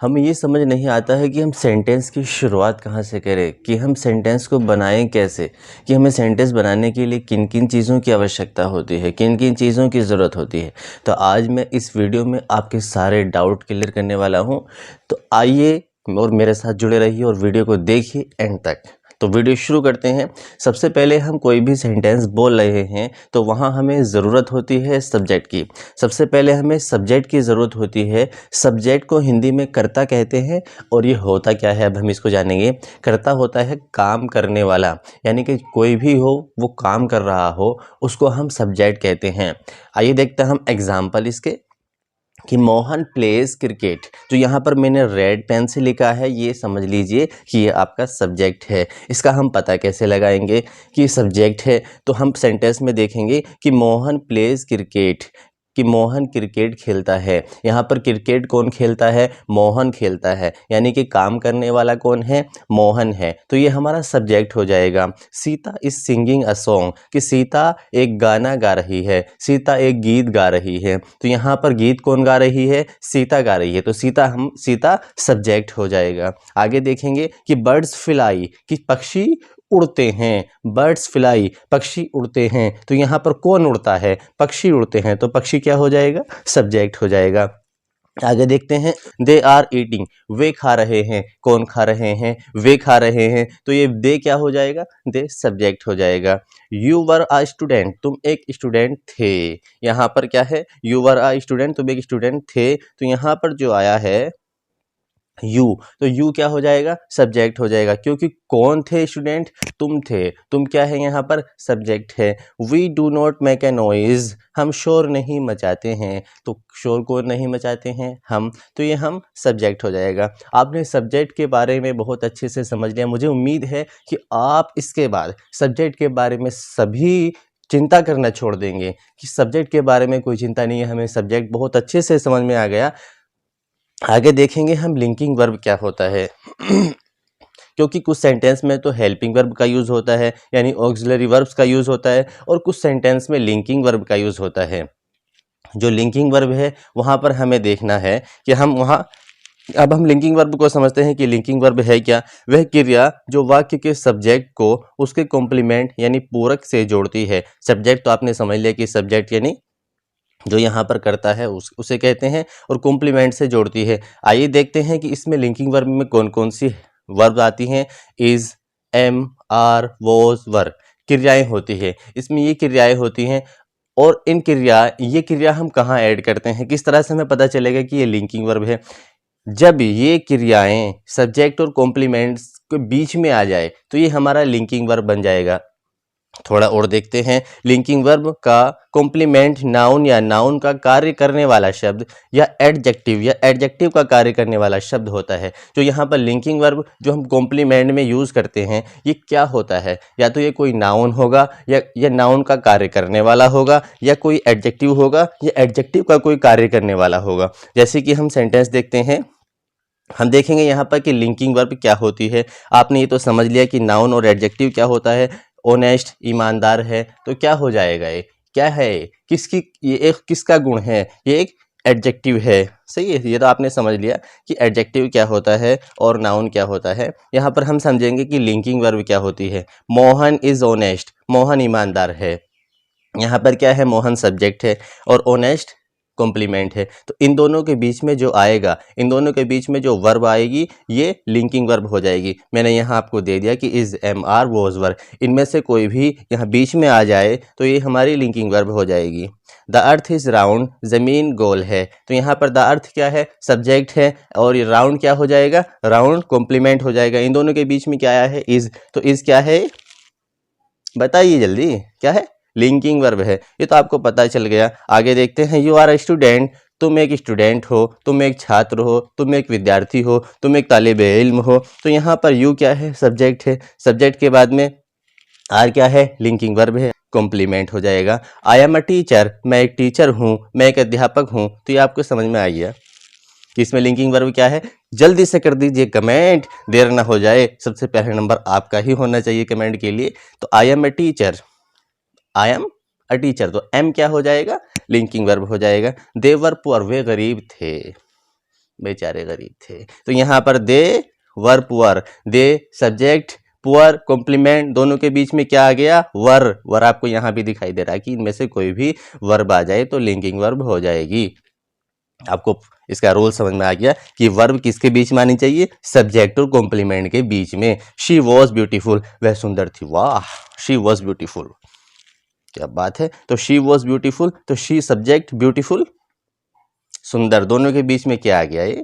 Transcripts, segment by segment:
हमें ये समझ नहीं आता है कि हम सेंटेंस की शुरुआत कहाँ से करें, कि हम सेंटेंस को बनाएं कैसे, कि हमें सेंटेंस बनाने के लिए किन किन चीज़ों की आवश्यकता होती है, किन किन चीज़ों की ज़रूरत होती है। तो आज मैं इस वीडियो में आपके सारे डाउट क्लियर करने वाला हूँ। तो आइए और मेरे साथ जुड़े रहिए और वीडियो को देखिए एंड तक। तो वीडियो शुरू करते हैं। सबसे पहले हम कोई भी सेंटेंस बोल रहे हैं तो वहाँ हमें ज़रूरत होती है सब्जेक्ट की। सबसे पहले हमें सब्जेक्ट की ज़रूरत होती है। सब्जेक्ट को हिंदी में कर्ता कहते हैं और ये होता क्या है अब हम इसको जानेंगे। कर्ता होता है काम करने वाला, यानी कि कोई भी हो वो काम कर रहा हो उसको हम सब्जेक्ट कहते हैं। आइए देखते हैं हम एग्जाम्पल इसके, कि मोहन प्लेज क्रिकेट। जो यहाँ पर मैंने रेड पेन से लिखा है ये समझ लीजिए कि ये आपका सब्जेक्ट है। इसका हम पता कैसे लगाएंगे कि सब्जेक्ट है, तो हम सेंटेंस में देखेंगे कि मोहन प्लेज क्रिकेट, कि मोहन क्रिकेट खेलता है। यहाँ पर क्रिकेट कौन खेलता है? मोहन खेलता है, यानी कि काम करने वाला कौन है? मोहन है। तो ये हमारा सब्जेक्ट हो जाएगा। Sita is singing a song, कि सीता एक गाना गा रही है, सीता एक गीत गा रही है। तो यहाँ पर गीत कौन गा रही है? सीता गा रही है। तो सीता सब्जेक्ट हो जाएगा। आगे देखेंगे कि बर्ड्स फ्लाई, कि पक्षी उड़ते हैं। बर्ड्स फ्लाई, पक्षी उड़ते हैं। तो यहाँ पर कौन उड़ता है? पक्षी उड़ते हैं। तो पक्षी क्या हो जाएगा? सब्जेक्ट हो जाएगा। आगे देखते हैं, दे आर ईटिंग, वे खा रहे हैं। कौन खा रहे हैं? वे खा रहे हैं। तो ये दे क्या हो जाएगा? दे सब्जेक्ट हो जाएगा। यू वर आ स्टूडेंट, तुम एक स्टूडेंट थे। यहाँ पर क्या है? यू वर आ स्टूडेंट, तुम एक स्टूडेंट थे। तो यहाँ पर जो आया है यू, तो यू क्या हो जाएगा? सब्जेक्ट हो जाएगा, क्योंकि कौन थे स्टूडेंट? तुम थे। तुम क्या है? यहाँ पर सब्जेक्ट है। We do not make a noise, हम शोर नहीं मचाते हैं। तो शोर कौन नहीं मचाते हैं? हम। तो ये हम सब्जेक्ट हो जाएगा। आपने सब्जेक्ट के बारे में बहुत अच्छे से समझ लिया। मुझे उम्मीद है कि आप इसके बाद सब्जेक्ट के बारे में सभी चिंता करना छोड़ देंगे, कि सब्जेक्ट के बारे में कोई चिंता नहीं है, हमें सब्जेक्ट बहुत अच्छे से समझ में आ गया। आगे देखेंगे हम लिंकिंग वर्ब क्या होता है। क्योंकि कुछ सेंटेंस में तो हेल्पिंग वर्ब का यूज़ होता है, यानी ऑक्सिलरी वर्ब्स का यूज़ होता है, और कुछ सेंटेंस में लिंकिंग वर्ब का यूज़ होता है। जो लिंकिंग वर्ब है वहाँ पर हमें देखना है कि हम वहाँ, अब हम लिंकिंग वर्ब को समझते हैं कि लिंकिंग वर्ब है क्या। वह क्रिया जो वाक्य के सब्जेक्ट को उसके कॉम्प्लीमेंट यानी पूरक से जोड़ती है। सब्जेक्ट तो आपने समझ लिया कि सब्जेक्ट यानी जो यहाँ पर करता है उसे कहते हैं, और कॉम्प्लीमेंट से जोड़ती है। आइए देखते हैं कि इसमें लिंकिंग वर्ब में कौन कौन सी वर्ब आती हैं। इज, एम, आर, वॉज, वर, क्रियाएं होती है। इसमें ये क्रियाएं होती हैं, और ये क्रिया हम कहाँ ऐड करते हैं, किस तरह से हमें पता चलेगा कि ये लिंकिंग वर्ब है? जब ये क्रियाएं सब्जेक्ट और कॉम्प्लीमेंट्स के बीच में आ जाए तो ये हमारा लिंकिंग वर्ब बन जाएगा। थोड़ा और देखते हैं। लिंकिंग वर्ब का कॉम्प्लीमेंट नाउन या नाउन का कार्य करने वाला शब्द, या एडजेक्टिव का कार्य करने वाला शब्द होता है। जो यहाँ पर लिंकिंग वर्ब जो हम कॉम्प्लीमेंट में यूज़ करते हैं, ये क्या होता है? या तो ये कोई नाउन होगा, या नाउन का कार्य करने वाला होगा, या कोई एडजेक्टिव होगा, या एडजेक्टिव का कोई कार्य करने वाला होगा। जैसे कि हम सेंटेंस देखते हैं, हम देखेंगे यहाँ पर कि लिंकिंग वर्ब क्या होती है। आपने ये तो समझ लिया कि नाउन और एडजेक्टिव क्या होता है। ऑनेस्ट, ईमानदार है, तो क्या हो जाएगा? ये क्या है? ये एक किसका गुण है? ये एक एडजेक्टिव है। सही है, ये तो आपने समझ लिया कि एडजेक्टिव क्या होता है और नाउन क्या होता है। यहाँ पर हम समझेंगे कि लिंकिंग वर्ब क्या होती है। मोहन इज ऑनेस्ट, मोहन ईमानदार है। यहाँ पर क्या है? मोहन सब्जेक्ट है और ऑनेस्ट कॉम्प्लीमेंट है। तो इन दोनों के बीच में जो आएगा, इन दोनों के बीच में जो वर्ब आएगी ये लिंकिंग वर्ब हो जाएगी। मैंने यहाँ आपको दे दिया कि इज, एम, आर, वॉज, वर, इनमें से कोई भी यहाँ बीच में आ जाए तो ये हमारी लिंकिंग वर्ब हो जाएगी। द अर्थ इज राउंड, ज़मीन गोल है। तो यहाँ पर द अर्थ क्या है? सब्जेक्ट है, और ये राउंड क्या हो जाएगा? राउंड कॉम्प्लीमेंट हो जाएगा। इन दोनों के बीच में क्या आया है? इज। तो इज क्या है? बताइए जल्दी, क्या है? लिंकिंग वर्ब है। ये तो आपको पता चल गया। आगे देखते हैं, यू आर अ स्टूडेंट, तुम एक स्टूडेंट हो, तुम एक छात्र हो, तुम एक विद्यार्थी हो, तुम एक तालिबे इल्म हो। तो यहाँ पर यू क्या है? सब्जेक्ट है। सब्जेक्ट के बाद में आर क्या है? लिंकिंग वर्ब है, कॉम्प्लीमेंट हो जाएगा। आई एम अ टीचर, मैं एक टीचर हूँ, मैं एक अध्यापक हूँ। तो ये आपको समझ में आ गया कि इसमें लिंकिंग वर्ब क्या है। जल्दी से कर दीजिए कमेंट, देर ना हो जाए। सबसे पहला नंबर आपका ही होना चाहिए कमेंट के लिए। तो I am a teacher, I am a teacher, तो एम क्या हो जाएगा? लिंकिंग वर्ब हो जाएगा। दे वर पुअर, वे गरीब थे। बेचारे गरीब थे। तो यहाँ पर दे वर पुअर, दे सब्जेक्ट, पुअर कॉम्प्लीमेंट, दोनों के बीच में क्या आ गया, वर। वर आपको यहाँ भी दिखाई दे रहा है कि इनमें से कोई भी वर्ब आ जाए तो लिंकिंग वर्ब हो जाएगी। आपको इसका रूल समझ में आ गया कि वर्ब किसके बीच में आनी चाहिए, सब्जेक्ट और कॉम्प्लीमेंट के बीच में। शी वॉज ब्यूटीफुल, वह सुंदर थी, वाह, शी वॉज ब्यूटीफुल, क्या बात है। तो शी वॉज ब्यूटीफुल, तो शी सब्जेक्ट, ब्यूटीफुल सुंदर, दोनों के बीच में क्या आ गया ये,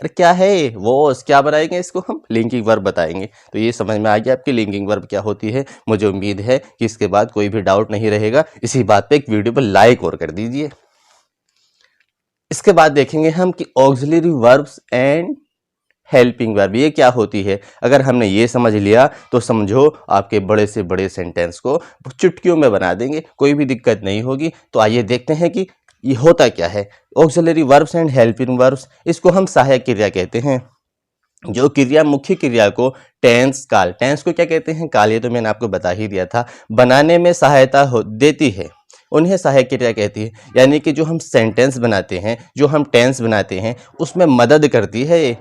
अरे क्या है, वॉज, क्या बनाएंगे इसको हम, लिंकिंग वर्ब बताएंगे। तो ये समझ में आ गया आपकी लिंकिंग वर्ब क्या होती है। मुझे उम्मीद है कि इसके बाद कोई भी डाउट नहीं रहेगा। इसी बात पे एक वीडियो पर लाइक और कर दीजिए। इसके बाद देखेंगे हम कि auxiliary verbs and helping verb ये क्या होती है। अगर हमने ये समझ लिया तो समझो आपके बड़े से बड़े सेंटेंस को चुटकियों में बना देंगे, कोई भी दिक्कत नहीं होगी। तो आइए देखते हैं कि ये होता क्या है। Auxiliary verbs and helping verbs, इसको हम सहायक क्रिया कहते हैं। जो क्रिया मुख्य क्रिया को टेंस काल, टेंस को क्या कहते हैं, काल, ये तो मैंने आपको बता ही दिया था, बनाने में सहायता देती है, उन्हें सहायक क्रिया कहती है। यानी कि जो हम सेंटेंस बनाते हैं, जो हम टेंस बनाते हैं, उसमें मदद करती है ये।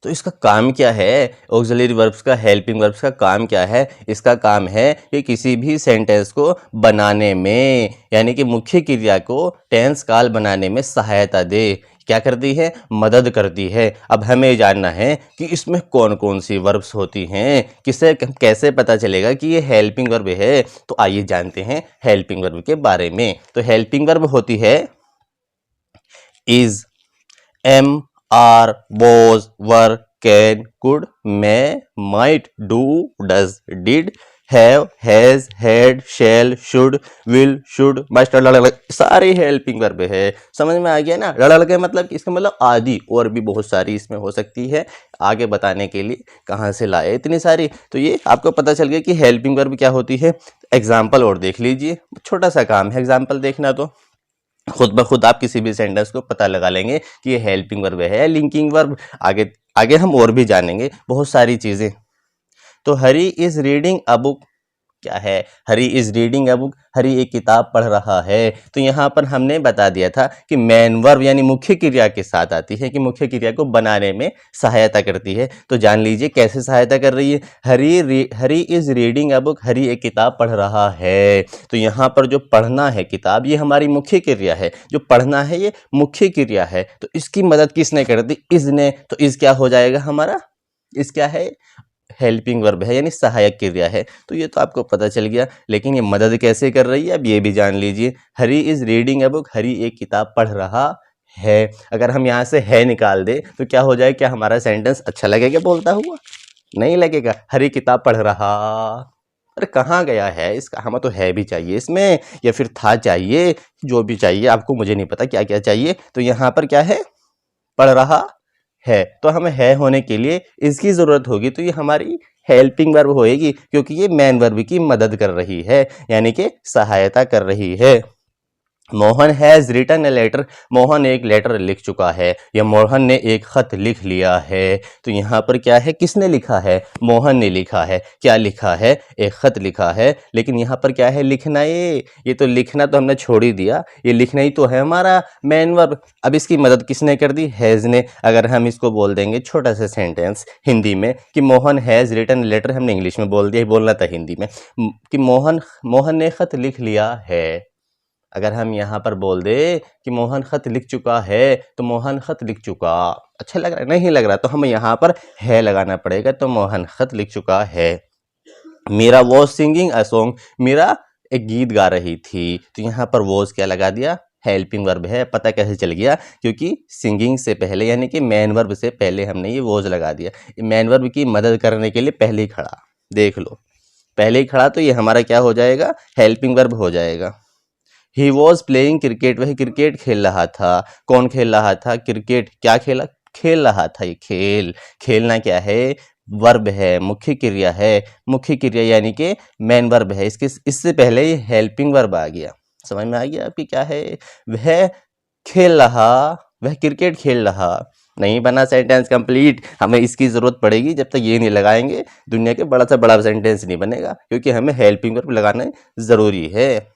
तो इसका काम क्या है, ऑक्सिलरी वर्ब्स का, हेल्पिंग वर्ब्स का काम क्या है, इसका काम है कि किसी भी सेंटेंस को बनाने में, यानी कि मुख्य क्रिया को टेंस काल बनाने में सहायता दे। क्या करती है, मदद करती है। अब हमें जानना है कि इसमें कौन कौन सी वर्ब्स होती हैं, किसे कैसे पता चलेगा कि ये हेल्पिंग वर्ब है। तो आइए जानते हैं हेल्पिंग वर्ब के बारे में। तो हेल्पिंग वर्ब होती है is, am, are, was, were, can, could, may, might, do, does, did, have, has, had, shall, should, will, should, must, सारी हेल्पिंग वर्ब है। समझ में आ गया ना। लड़ल के मतलब इसका मतलब आदि, और भी बहुत सारी इसमें हो सकती है, आगे बताने के लिए कहाँ से लाए इतनी सारी। तो ये आपको पता चल गया कि हेल्पिंग वर्ब क्या होती है। एग्जाम्पल और देख लीजिए, छोटा सा काम है एग्जाम्पल देखना, तो खुद ब खुद आप किसी भी सेंटेंस को पता लगा लेंगे कि ये हेल्पिंग वर्ब है, लिंकिंग वर्ब। आगे आगे हम और भी जानेंगे बहुत सारी चीजें। तो हरी इज रीडिंग अ बुक, क्या है, हरी इज रीडिंग अ बुक, हरी एक किताब पढ़ रहा है। तो यहाँ पर हमने बता दिया था कि मेन वर्ब यानी मुख्य क्रिया के साथ आती है, कि मुख्य क्रिया को बनाने में सहायता करती है। तो जान लीजिए कैसे सहायता कर रही है। हरी इज रीडिंग अ बुक, हरी एक किताब पढ़ रहा है। तो यहाँ पर जो पढ़ना है किताब, ये हमारी मुख्य क्रिया है। जो पढ़ना है ये मुख्य क्रिया है। तो इसकी मदद किसने कर दी, इज ने। तो इज क्या हो जाएगा हमारा, इज क्या है, हेल्पिंग वर्ब है, यानी सहायक क्रिया है। तो ये तो आपको पता चल गया, लेकिन ये मदद कैसे कर रही है अब ये भी जान लीजिए। हरी इज रीडिंग अ बुक, हरी एक किताब पढ़ रहा है। अगर हम यहाँ से है निकाल दे तो क्या हो जाए, क्या हमारा सेंटेंस अच्छा लगेगा बोलता हुआ, नहीं लगेगा। हरी किताब पढ़ रहा, अरे कहाँ गया है इसका, हमें तो है भी चाहिए इसमें, या फिर था चाहिए, जो भी चाहिए आपको, मुझे नहीं पता क्या क्या चाहिए। तो यहाँ पर क्या है, पढ़ रहा है। तो हमें है होने के लिए इसकी जरूरत होगी। तो ये हमारी हेल्पिंग वर्ब होएगी, क्योंकि ये मेन वर्ब की मदद कर रही है, यानी कि सहायता कर रही है। Mohan has written a letter, Mohan एक लेटर लिख चुका है, या मोहन ने एक खत लिख लिया है। तो यहाँ पर क्या है, किसने लिखा है, मोहन ने लिखा है। क्या लिखा है, एक खत लिखा है। लेकिन यहाँ पर क्या है, लिखना। ये तो लिखना तो हमने छोड़ ही दिया, ये लिखना ही तो है हमारा मेन वर्ब। अब इसकी मदद किसने कर दी, हैज ने। अगर हम इसको बोल देंगे छोटा सा सेंटेंस हिंदी में कि मोहन हैज रिटन लेटर, हमने इंग्लिश में बोल दिया, बोलना था हिंदी में कि मोहन ने खत लिख लिया है। अगर हम यहाँ पर बोल दे कि मोहन खत लिख चुका है, तो मोहन खत लिख चुका, अच्छा लग रहा है, नहीं लग रहा, तो हमें यहाँ पर है लगाना पड़ेगा। तो मोहन खत लिख चुका है। Meera was singing a song, Meera एक गीत गा रही थी। तो यहाँ पर वॉज क्या लगा दिया, हेल्पिंग वर्ब है। पता कैसे चल गया, क्योंकि सिंगिंग से पहले यानी कि मेन वर्ब से पहले हमने ये वॉज लगा दिया। मेन वर्ब की मदद करने के लिए पहले ही खड़ा, देख लो पहले ही खड़ा, तो ये हमारा क्या हो जाएगा, हेल्पिंग वर्ब हो जाएगा। ही वॉज प्लेइंग क्रिकेट, वह क्रिकेट खेल रहा था। कौन खेल रहा था, क्रिकेट। क्या खेला, खेल रहा था। ये खेल, खेलना क्या है, वर्ब है, मुख्य क्रिया है। मुख्य क्रिया यानी कि मेन वर्ब है। इससे पहले ये हेल्पिंग वर्ब आ गया। समझ में आ गया आपकी, क्या है, वह खेल रहा, वह क्रिकेट खेल रहा। नहीं बना सेंटेंस कंप्लीट, हमें इसकी जरूरत पड़ेगी। जब तक ये नहीं लगाएंगे दुनिया के बड़ा से बड़ा सेंटेंस नहीं बनेगा, क्योंकि हमें हेल्पिंग वर्ब लगाना जरूरी है।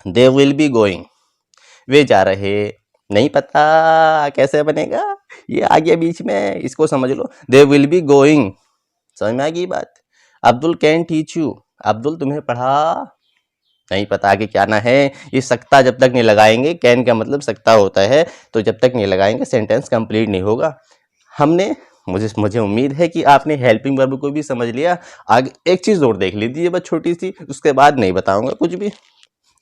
दे विल बी गोइंग, वे जा रहे नहीं पता कैसे बनेगा, ये आ गया बीच में, इसको समझ लो। दे विल बी गोइंग, समझ में आ गई बात। Abdul can teach you, Abdul तुम्हें पढ़ा, नहीं पता आगे क्या ना है। ये सकता जब तक नहीं लगाएंगे, कैन का मतलब सकता होता है, तो जब तक नहीं लगाएंगे सेंटेंस कंप्लीट नहीं होगा। हमने मुझे उम्मीद है कि आपने हेल्पिंग वर्ब को भी समझ लिया। आगे एक चीज़ और देख लीजिए बस छोटी सी, उसके बाद नहीं बताऊंगा कुछ भी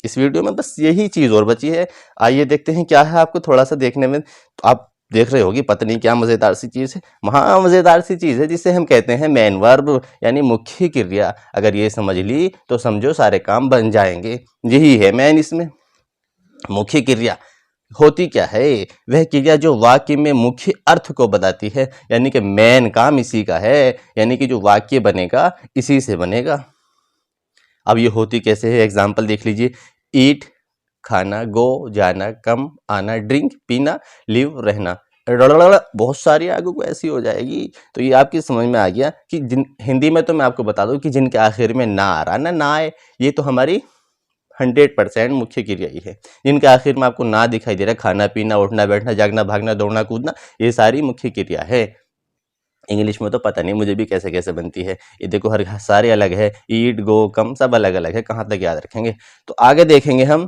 इस वीडियो में, बस यही चीज़ और बची है। आइए देखते हैं क्या है। आपको थोड़ा सा देखने में तो आप देख रहे होगी पता नहीं क्या मज़ेदार सी चीज़ है, महा मज़ेदार सी चीज़ है जिसे हम कहते हैं मेन वर्ब, यानी मुख्य क्रिया। अगर ये समझ ली तो समझो सारे काम बन जाएंगे। यही है मेन इसमें। मुख्य क्रिया होती क्या है? वह क्रिया जो वाक्य में मुख्य अर्थ को बताती है, यानी कि मेन काम इसी का है, यानी कि जो वाक्य बनेगा इसी से बनेगा। अब ये होती कैसे है, एग्जाम्पल देख लीजिए। ईट खाना, गो जाना, कम आना, ड्रिंक पीना, लिव रहना, बहुत सारी आगे को ऐसी हो जाएगी। तो ये आपकी समझ में आ गया कि हिंदी में तो मैं आपको बता दूं कि जिनके आखिर में ना आ रहा ना आए, ये तो हमारी 100% मुख्य क्रिया ही है। जिनके आखिर में आपको ना दिखाई दे रहा है, खाना पीना, उठना बैठना, जागना भागना, दौड़ना कूदना, ये सारी मुख्य क्रिया है। इंग्लिश में तो पता नहीं मुझे भी कैसे कैसे बनती है, ये देखो हर सारे अलग है, ईट गो कम सब अलग अलग है, कहाँ तक याद रखेंगे। तो आगे देखेंगे हम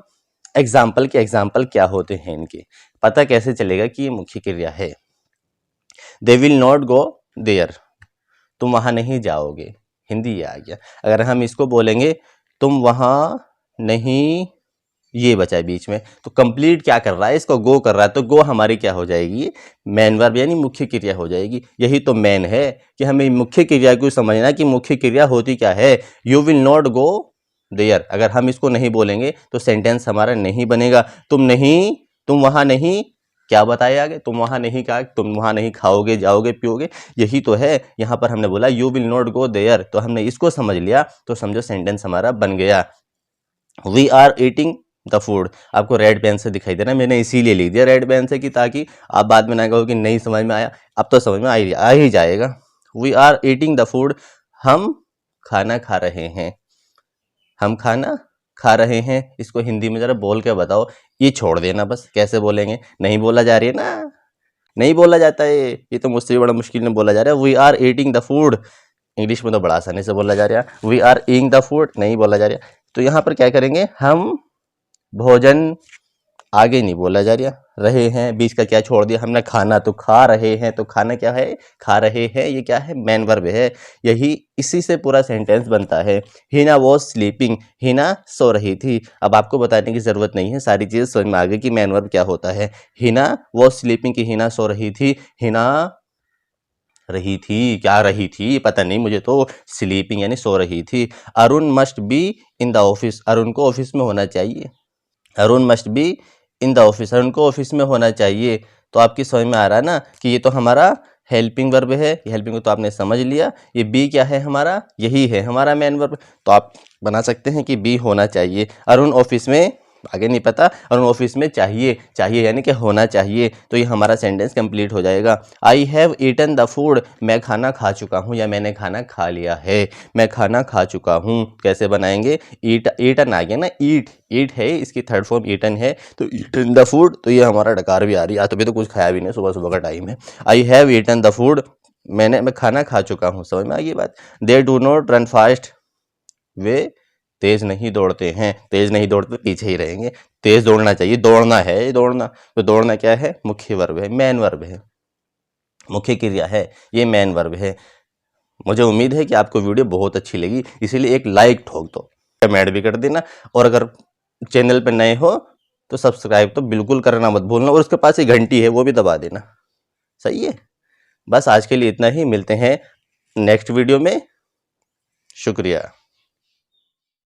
एग्जाम्पल के एग्जाम्पल क्या होते हैं इनके, पता कैसे चलेगा कि ये मुख्य क्रिया है। They will not go there, तुम वहां नहीं जाओगे, हिंदी ये आ गया। अगर हम इसको बोलेंगे तुम वहां नहीं, ये बचा है बीच में, तो कंप्लीट क्या कर रहा है, इसको गो कर रहा है, तो गो हमारी क्या हो जाएगी, मेन वर्ब यानी मुख्य क्रिया हो जाएगी। यही तो मेन है कि हमें मुख्य क्रिया को समझना कि मुख्य क्रिया होती क्या है। You will not go there, अगर हम इसको नहीं बोलेंगे तो सेंटेंस हमारा नहीं बनेगा। तुम वहां नहीं, क्या बताया आगे, तुम वहां नहीं, क्या तुम वहां नहीं खाओगे जाओगे पियोगे, यही तो है। यहां पर हमने बोला you will not go there, तो हमने इसको समझ लिया, तो समझो सेंटेंस हमारा बन गया। We are eating the food, आपको रेड पेन से दिखाई दे रहा है, मैंने इसीलिए लिख दिया रेड पेन से कि ताकि आप बाद में ना कहो कि नहीं समझ में आया, अब तो समझ में आ ही जाएगा। We are eating the food, हम खाना खा रहे हैं, हम खाना खा रहे हैं। इसको हिंदी में जरा बोल के बताओ, ये छोड़ देना बस, कैसे बोलेंगे, नहीं बोला जा रही है ना, नहीं बोला जाता है, ये तो मुझसे भी बड़ा मुश्किल में बोला जा रहा है। We are eating the food, English में तो बड़ा आसानी से बोला जा रहा है, we are eating the food नहीं बोला जा रहा। तो यहाँ पर क्या करेंगे, हम भोजन, आगे नहीं बोला जा रहे हैं, बीच का क्या छोड़ दिया हमने, खाना, तो खा रहे हैं, तो खाना क्या है, खा रहे हैं, ये क्या है, मेन वर्ब है। यही इसी से पूरा सेंटेंस बनता है। हिना वॉज स्लीपिंग, हिना सो रही थी। अब आपको बताने की जरूरत नहीं है, सारी चीजें समझ में आ गई कि मेन वर्ब क्या होता है। हिना वॉज स्लीपिंग की हिना सो रही थी, हिना रही थी, क्या रही थी पता नहीं मुझे, तो स्लीपिंग यानी सो रही थी। Arun must be in the office, Arun को ऑफिस में होना चाहिए, Arun must be in the office, Arun को ऑफिस में होना चाहिए। तो आपकी समझ में आ रहा है ना कि ये तो हमारा हेल्पिंग वर्ब है, हेल्पिंग तो आपने समझ लिया। ये बी क्या है हमारा, यही है हमारा मेन वर्ब, तो आप बना सकते हैं कि बी होना चाहिए। अरुण ऑफिस में, आगे नहीं पता, अरुण ऑफिस में चाहिए, चाहिए यानी कि होना चाहिए, तो ये हमारा सेंटेंस कंप्लीट हो जाएगा। I have eaten the food, मैं खाना खा चुका हूँ या मैंने खाना खा लिया है, मैं खाना खा चुका हूँ। कैसे बनाएंगे, ईट, ईटन आ गया ना, ईट, ईट है, इसकी थर्ड फॉर्म ईटन है, तो ईटन द फूड, तो ये हमारा डकार भी आ रही है, तो भी तो कुछ खाया भी नहीं, सुबह सुबह का टाइम है। I have eaten the food, मैं खाना खा चुका हूँ, समझ में आ गई बात। They do not run fast, वे तेज नहीं दौड़ते हैं, तेज नहीं दौड़ते पीछे ही रहेंगे, तेज दौड़ना चाहिए, दौड़ना है, दौड़ना, तो दौड़ना क्या है, मुख्य वर्ब है, मेन वर्ब है, मुख्य क्रिया है, ये मेन वर्ब है। मुझे उम्मीद है कि आपको वीडियो बहुत अच्छी लगी, इसीलिए एक लाइक ठोक दो, कमेंट भी कर देना, और अगर चैनल पर नए हो तो सब्सक्राइब तो बिल्कुल करना मत भूलना, और उसके पास एक घंटी है वो भी दबा देना, सही है। बस आज के लिए इतना ही, मिलते हैं नेक्स्ट वीडियो में, शुक्रिया।